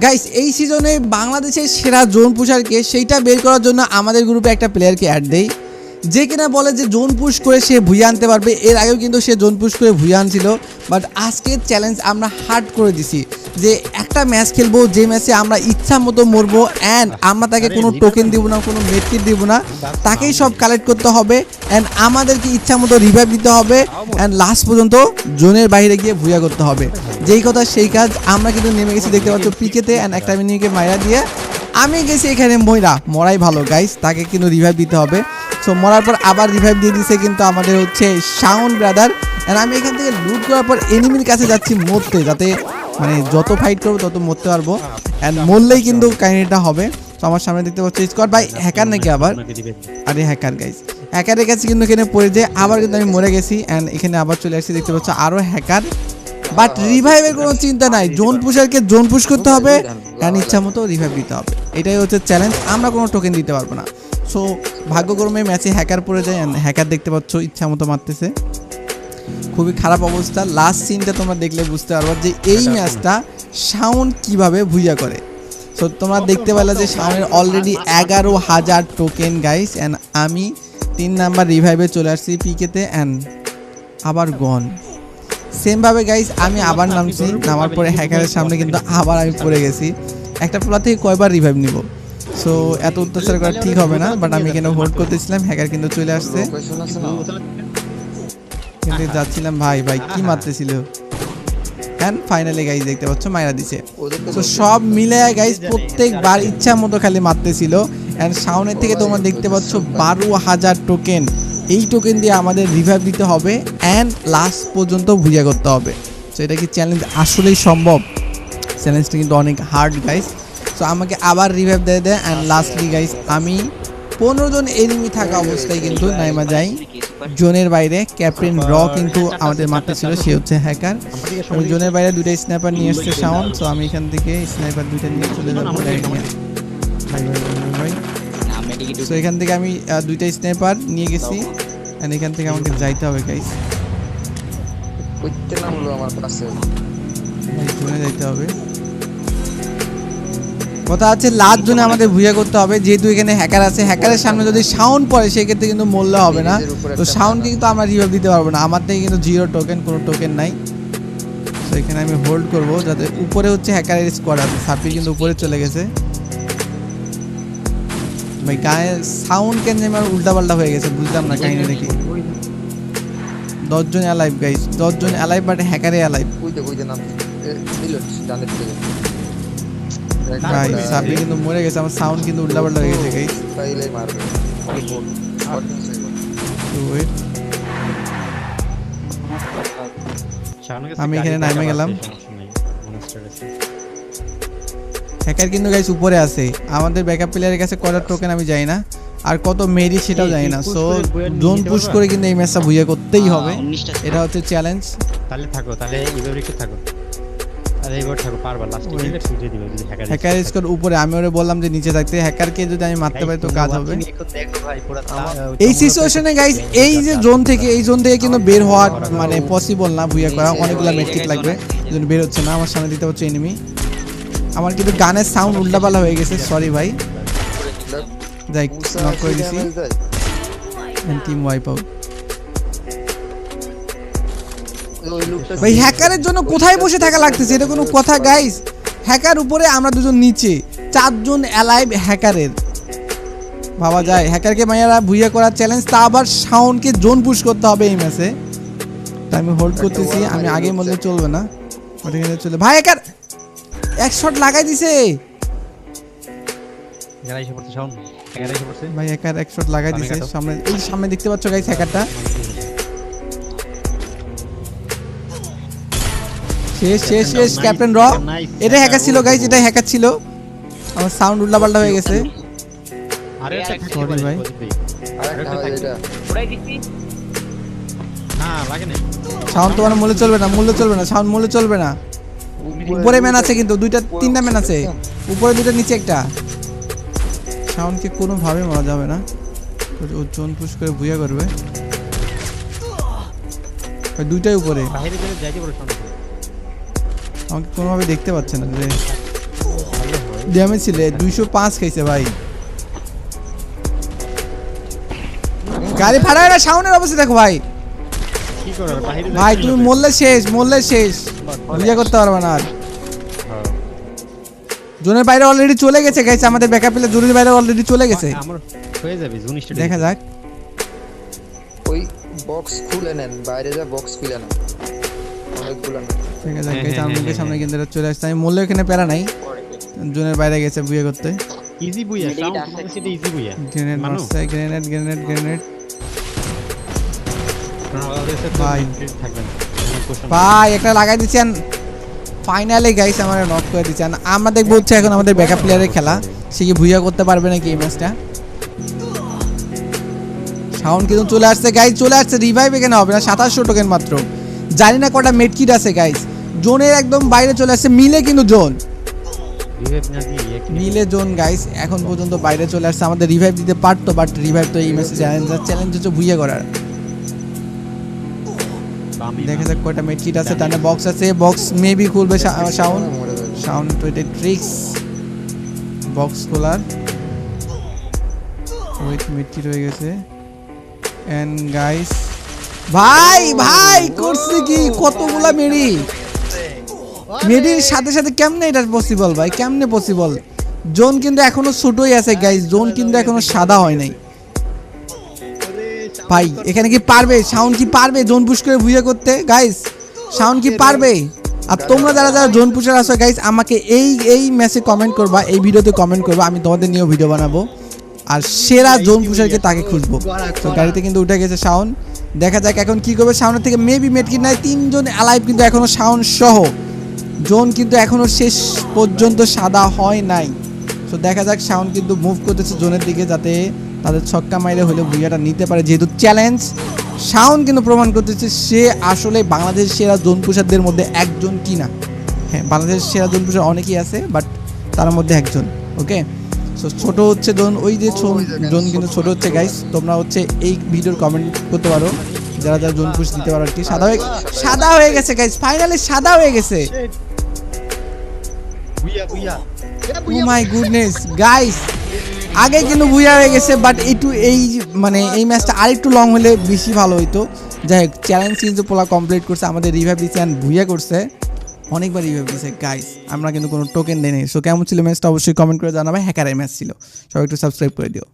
Guys এই সিজনে বাংলাদেশের সেরা জোন পুশারকে সেইটা বের করার জন্য আমাদের গ্রুপে একটা প্লেয়ারকে অ্যাড দেই, যে কিনা বলে যে জোন পুশ করে সে ভুইয়া আনতে পারবে। এর আগেও কিন্তু সে জোন পুশ করে ভুইয়া আনছিল, বাট আজকের চ্যালেঞ্জ আমরা হার্ড করে দিছি যে একটা ম্যাচ খেলবো, যে ম্যাচে আমরা ইচ্ছা মতো মরবো অ্যান্ড আমরা তাকে কোনো টোকেন দিব না, কোনো মেডকিট দিব না, তাকেই সব কালেক্ট করতে হবে অ্যান্ড আমাদেরকে ইচ্ছা মতো রিভাইভ দিতে হবে অ্যান্ড লাস্ট পর্যন্ত জোনের বাইরে গিয়ে ভুইয়া করতে হবে। যেই কথা সেই কাজ। আমরা কিন্তু নেমে গেছি দেখতে পাচ্ছ পিকেতে অ্যান্ড একটা মিনিকে মাইরা দিয়ে আমি গেছি এখানে মরাই ভালো গাইস, তাকে কিন্তু রিভাইভ দিতে হবে। সো মরার পর আবার রিভাইভ দিয়ে দিছে কিন্তু আমাদের হচ্ছে শাওন ব্রাদার। অ্যান্ড আমি এখান থেকে লুট করার পর এনিমির কাছে যাচ্ছি মরতে, যাতে মানে যত ফাইট করবো তত মরতে পারবো অ্যান্ড মরলেই কিন্তু কাহিনীটা হবে। তো আমার সামনে দেখতে পাচ্ছি স্কোয়াড ভাই হ্যাকার নাকি আবার, আরে হ্যাকার গাইস, হ্যাকারের কাছে কিন্তু এখানে পড়ে যায়, আবার কিন্তু আমি মরে গেছি অ্যান্ড এখানে আবার চলে আসছি দেখতে পাচ্ছ আরও হ্যাকার। বাট রিভাইভের কোনো চিন্তা নাই, জোন পুশারকে জোন পুশ করতে হবে অ্যান্ড ইচ্ছা মতো রিভাইভ দিতে হবে, এটাই হচ্ছে চ্যালেঞ্জ। আমরা কোনো টোকেন দিতে পারবো না। সো ভাগ্যক্রমে ম্যাচে হ্যাকার পড়ে যায় অ্যান্ড হ্যাকার দেখতে পাচ্ছ ইচ্ছা মতো মারতেছে, খুবই খারাপ অবস্থা। লাস্ট সিনটা তোমরা দেখলে বুঝতে পারবো যে এই ম্যাচটা শাওন কিভাবে ভুইয়া করে। সো তোমরা দেখতে পেলে যে শাওনের অলরেডি 11,000 টোকেন গাইস অ্যান্ড আমি 3 নাম্বার রিভাইভে চলে আসছি পিকেতে অ্যান্ড আবার গন। সেমভাবে গাইস আমি আবার নামছি, নামার পরে হ্যাকারের সামনে কিন্তু আবার আমি পড়ে গেছি। একটা প্লেয়ার থেকে কয়বার রিভাইভ নিব? সো এত অত্যাচার করা ঠিক হবে না, বাট আমি এখানে হোল্ড করতেছিলাম, হ্যাকার কিন্তু চলে আসছে কিন্তু যাচ্ছিলাম। ভাই কি মারতেছিল অ্যান্ড ফাইনালি গাইস দেখতে পাচ্ছ মাইরা দিছে। তো সব মিলে গাইস প্রত্যেকবার ইচ্ছা মতো খালি মারতেছিল অ্যান্ড শাওনের থেকে তোমরা দেখতে পাচ্ছ 12,000 টোকেন। এই টোকেন দিয়ে আমাদের রিভাইভ দিতে হবে অ্যান্ড লাস্ট পর্যন্ত ভুইয়া করতে হবে। সো এটা কি চ্যালেঞ্জ আসলেই সম্ভব? চ্যালেঞ্জটা কিন্তু অনেক হার্ড গাইস। সো আমাকে আবার রিভাইভ দিয়ে দেয় অ্যান্ড লাস্টলি গাইস আমি 15 জন এনিমি থাকা অবস্থায় কিন্তু নাইমা যাই জোনের বাইরে। ক্যাপ্টেন র কিন্তু আমাদের মারতে ছিল, সে হচ্ছে হ্যাকার। আমি জোনের বাইরে দুইটা স্নাইপার নিয়ে এসছে শাওন। সো আমি এখান থেকে স্নাইপার দুইটা নিয়ে চলে যাবো ভাই। সো এখান থেকে আমি দুইটা স্নাইপার নিয়ে গেছি এন্ড এখান থেকে আমাকে যাইতে হবে গাইস, কইতে নাম হলো আমার কাছে জোনে যাইতে হবে। কথা আছে লাস্ট জোনে আমাদের ভুইয়া করতে হবে, যেহেতু এখানে হ্যাকার আছে। হ্যাকারের সামনে যদি শাওন পড়ে সেক্ষেত্রে কিন্তু মূল্য হবে না। তো শাওনকে কিন্তু আমরা রিভাইভ দিতে পারবো না, আমার থেকে কিন্তু 0 টোকেন, কোনো টোকেন নাই। তো এখানে আমি হোল্ড করবো, যাতে উপরে হচ্ছে হ্যাকারের স্কোয়াড আছে। সাপি কিন্তু উপরে চলে গেছে ভাই। গায়ে সাউন্ড কেন যে আমার উল্টাপাল্টা হয়ে গেছে বুঝলাম না কাহিনী দেখি। 10 জন অ্যালাইভ গাইস, 10 জন অ্যালাইভ, বাট হ্যাকারে অ্যালাইভ। ভাই সাপি কিন্তু মরে গেছে, আমার সাউন্ড কিন্তু উল্টাপাল্টা হয়ে গেছে গাইস। আমি এখানে নামে গেলাম, হ্যাকার কিন্তু গাইস উপরে আছে। আমাদের ব্যাকআপ প্লেয়ারের কাছে কত টোকেন আমি জানি না, আর কত মেরি সেটাও জানি না। সো জোন পুশ করে কিন্তু এই ম্যাচটা ভুইয়া করতেই হবে, এটা হচ্ছে চ্যালেঞ্জ। তাহলে থাকো, তাহলে এইভাবে একটু থাকো, আরে এইবার থাকো, পারবা লাস্ট টিকে সুজে দিবে যদি হ্যাকার স্কোর উপরে। আমি ওরে বললাম যে নিচে থাকতে, হ্যাকারকে যদি আমি মারতে পারি তো কাজ হবে। দেখো ভাই পুরো এই সিচুয়েশনে গাইস এই যে জোন থেকে, এই জোন থেকে কিন্তু বের হওয়া মানে পসিবল না, ভুইয়া করা অনেকগুলো মেডকিট লাগবে, এজন্য বের হচ্ছে না। আমার সামনে দিতে হচ্ছে এনিমি, আমার কিন্তু গানের সাউন্ড উল্টাপাল্টা হয়ে গেছে, সরি ভাই। যাই নক করে দিছি, টিম ওয়াইপ আউট। ভাই হ্যাকারের জন্য কোথায় বসে থাকা লাগতেছে, এটা কোনো কথা গাইস? হ্যাকার উপরে, আমরা দুজন নিচে, 4 জন অ্যালাইভ হ্যাকারের। ভাবা যায় হ্যাকারকে মাইয়ারা ভুইয়া করার চ্যালেঞ্জ, তা আবার শাওনকে জোন পুশ করতে হবে এই ম্যাচে। তাই আমি হোল্ড করতেছি, আমি আগেই বললে চলবে না, ওটা চলে। ভাই হ্যাকার এক শট লাগাই দিছে ভাই, হ্যাকার এক শট লাগাই দিছে সামনে, এই সামনে দেখতে পাচ্ছ গাইস হ্যাকারটা। শেষ ক্যাপ্টেন র, এটা হ্যাকার ছিল গাইস, এটা হ্যাকার ছিল। আমার সাউন্ড উল্টাপাল্টা হয়ে গেছে, আরে সরি ভাই। না লাগে না, সাউন্ড তোমার মূল্য চলবে না, সাউন্ড মূল্য চলবে না। উপরে ম্যান আছে কিন্তু, 2-3টা ম্যান আছে, উপরে 2টা নিচে একটা। সাউন্ডকে কোনোভাবে মারা যাবে না, ও জোন পুশ করে ভুইয়া করবে। 2টাই উপরে, বাইরে যাইতে পারো, আমাকে কোনোভাবে দেখতে পাচ্ছে না রে। ড্যামেজ ছিল 205 খাইছে ভাই। গাড়ি ফাড়ায় না, শাওনের অবস্থা দেখো ভাই। কি করার বাইরে ভাই তুমি মরলে শেষ, মরলে শেষ, বিয়ে করতে পারবে না আর। জোনের বাইরে অলরেডি চলে গেছে গাইস, আমাদের ব্যাকআপ প্লেয়ার জোনের বাইরে অলরেডি চলে গেছে। আমার হয়ে যাবে জোন স্টেট। দেখা যাক। ওই বক্স খুলে নেন, বাইরে যা বক্স খুলে নেন অনেকগুলো না। দেখা যাক গাইস, আমাদের সামনে কিন্তু এটা চলে আসছে। আমি মরলে এখানে প্যারা নাই, জোনের বাইরে গেছে বিয়ে করতে। ইজি বুইয়া সাউন্ড তোমাদের সাথে ইজি বুইয়া। গ্রেনেড মানো? মারছে, গ্রেনেড গ্রেনেড গ্রেনেড। ভাই ভাই। থাকবেন ভাই একটা লাগাই দিচ্ছেন ফাইনালি গাইস, আমার নক করে দিচ্ছেন। আমরা দেখবো হচ্ছে এখন আমাদের ব্যাকআপ প্লেয়ারের খেলা, সে কি ভুইয়া করতে পারবে নাকি এই ম্যাচটা। সাউন্ড কিন্তু চলে আসছে গাইস, চলে আসছে। রিভাইভ এখানে হবে না, 2700 টোকেন মাত্র। জানি না কটা মেডকিট আছে গাইস। জোনের একদম বাইরে চলে আসছে, মিলে কিন্তু জোন, রিভাইভ না দিয়ে মিলে জোন গাইস এখন পর্যন্ত বাইরে চলে আসছে। আমাদের রিভাইভ দিতে পারতো, বাট রিভাইভ তো এই ম্যাচে চ্যালেঞ্জ হচ্ছে ভুইয়া করার। দেখা যাক কয়টা মেডকিট আছে, তাহলে বক্স আছে, বক্স মেবি খুলবে সাউন্ড। মরে যাবে। সাউন্ড তো এটা ট্রিক্স বক্স খোলার। ওয়েট মেডকিট হয়ে গেছে এন্ড গাইস। ভাই ভাই করছে কি, কতগুলা মেডি, মেডির সাথে সাথে কেমনে এটা পসিবল ভাই, কেমনে পসিবল। জোন কিন্তু এখনো ছোটই আছে গাইস, জোন কিন্তু এখনো সাদা হয় নাই ভাই। এখানে কি পারবে সাউন্ড, কি পারবে জোন পুশ করে ভুইয়া করতে গাইস? সাউন্ড কি পারবে? আর তোমরা যারা যারা জোন পুশার আছো গাইস, আমাকে এই ম্যাচে কমেন্ট করবা, এই ভিডিওতে কমেন্ট করবা, আমি তোমাদের নিয়েও ভিডিও বানাবো। আর সেরা জোন পুশারকে তাকে খুঁজবো। তো গাড়িতে কিন্তু উঠে গেছে সাউন্ড। দেখা যাক এখন কি করবে। সাউন্ডের থেকে মেবি মেডকিট নাই, 3 জন অ্যালাইভ কিন্তু এখনো সাউন্ড সহ। জোন কিন্তু এখনো শেষ পর্যন্ত সাদা হয় নাই। তো দেখা যাক, সাউন্ড কিন্তু মুভ করতেছে জোনের দিকে, যাতে তাদের ছক্কা মাইরে হলে ভুইয়াটা নিতে পারে, যেহেতু চ্যালেঞ্জ। সাউন্ড কিন্তু প্রমাণ করতেছে সে আসলে বাংলাদেশের সেরা জোন পুশারদের মধ্যে একজন কিনা। হ্যাঁ, বাংলাদেশের সেরা জোন পুশার অনেকেই আছে, বাট তার মধ্যে একজন। ওকে, সো ছোট হচ্ছে জোন, ওই যে জোন কিন্তু ছোট হচ্ছে গাইস। তোমরা হচ্ছে এই ভিডিওর কমেন্ট করতে পারো যারা যারা জোন পুশ দিতে পারো আর কি। সাদা হয়ে গেছে গাইস, ফাইনালি সাদা হয়ে গেছে। বুইয়া বুইয়া ও মাই গুডনেস গাইস, আগে কিন্তু ভুইয়া হয়ে গেছে, বাট একটু এই মানে এই ম্যাচটা আরেকটু লং হলে বেশি ভালো হইতো। যাই হোক, চ্যালেঞ্জ কিন্তু পোলা কমপ্লিট করছে, আমাদের রিভাইভ দিচ্ছে অ্যান্ড ভুইয়া করছে, অনেকবার রিভাইভ দিচ্ছে গাইস। আমরা কিন্তু কোনো টোকেন দেই নাই। সো কেমন ছিল ম্যাচটা অবশ্যই কমেন্ট করে জানাবে। হ্যাকারের ম্যাচ ছিল, সবাই একটু সাবস্ক্রাইব করে দিও।